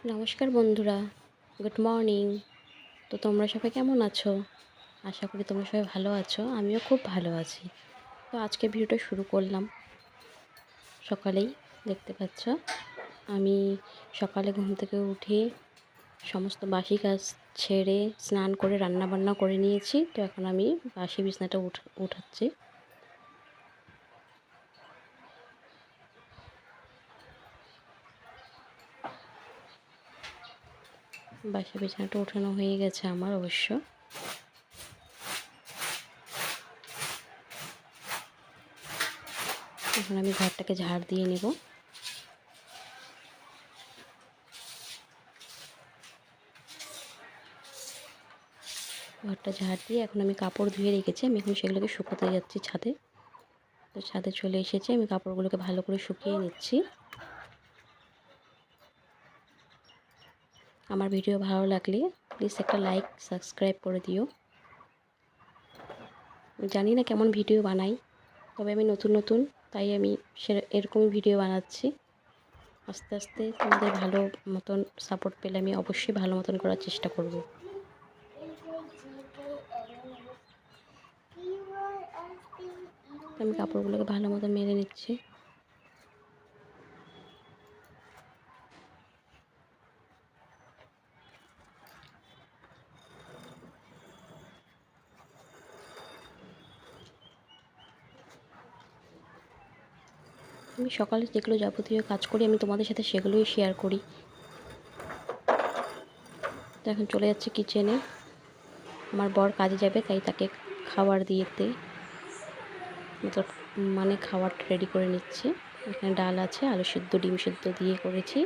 নমস্কার বন্ধুরা, good morning. তো তোমরা সবাই কেমন আছো? আশা করি তোমরা সবাই ভালো আছো। আমিও খুব ভালো আছি। তো আজকে ভিডিওটা শুরু করলাম সকালেই। দেখতে পাচ্ছ আমি সকালে ঘুম থেকে উঠে সমস্ত বাসি কাজ ছেড়ে স্নান করে রান্না বান্না করে নিয়েছি। তো এখন আমি বাসি বিছনাটা উঠাচ্ছি। বাসি বিছানাটা উঠানো হয়ে গেছে আমার অবশ্য। এখন আমি ঘরটাকে ঝাড় দিয়ে নেব। ঘরটা ঝাড় দিয়ে এখন আমি কাপড় ধুয়ে রেখেছি। আমি এখন সেগুলোকে শুকোতে যাচ্ছি ছাদে। তো ছাদে চলে এসেছি, আমি কাপড়গুলোকে ভালো করে শুকিয়ে নিচ্ছি। আমার ভিডিও ভালো লাগলে প্লিজ একটা লাইক সাবস্ক্রাইব করে দিও। জানি না কেমন ভিডিও বানাই, তবে আমি নতুন তাই আমি এরকমই ভিডিও বানাচ্ছি। আস্তে আস্তে তোমাদের ভালো মতন সাপোর্ট পেলে আমি অবশ্যই ভালো মতন করার চেষ্টা করব। আমি কাপড়গুলোকে ভালো মতন মেরে নিচ্ছি। আমি সকালে যেগুলো যাবতীয় কাজ করি আমি তোমাদের সাথে সেগুলোই শেয়ার করি। তো এখন চলে যাচ্ছি কিচেনে। আমার বর কাজে যাবে, তাই তাকে খাবার দিয়েতে মানে খাবার রেডি করে নিচ্ছি। এখানে ডাল আছে, আলু সিদ্ধ ডিম সিদ্ধ দিয়ে করেছি,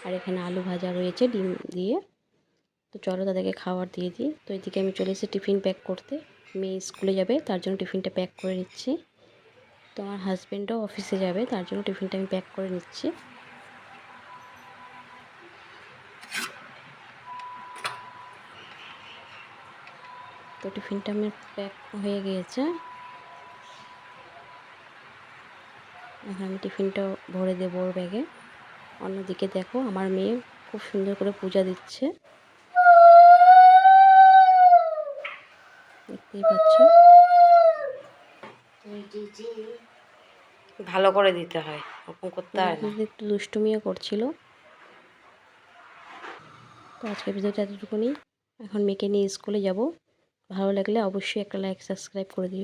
আর এখানে আলু ভাজা রয়েছে ডিম দিয়ে। তো চলো তাদেরকে খাবার দিয়ে দিই। তো এদিকে আমি চলে এসেছি টিফিন প্যাক করতে। মেয়ে স্কুলে যাবে, তার জন্য টিফিনটা প্যাক করে নিচ্ছি। তো আমার হাজব্যান্ডও অফিসে যাবে, তার জন্য টিফিনটা আমি প্যাক করে নিচ্ছি। তো টিফিনটা আমার প্যাক হয়ে গিয়েছে। এখন আমি টিফিনটা ভরে দেবো ওর ব্যাগে। অন্যদিকে দেখো আমার মেয়ে খুব সুন্দর করে পূজা দিচ্ছে, দেখতেই পাচ্ছ। ভালো করে দিতে হয়, ওরকম করতে হয় না। একটু দুষ্টুমিও করছিল। তো আজকের ভিডিওটা এতটুকুনি। এখন মেয়েকে নিয়ে স্কুলে যাব। ভালো লাগলে অবশ্যই একটা লাইক সাবস্ক্রাইব করে দিও।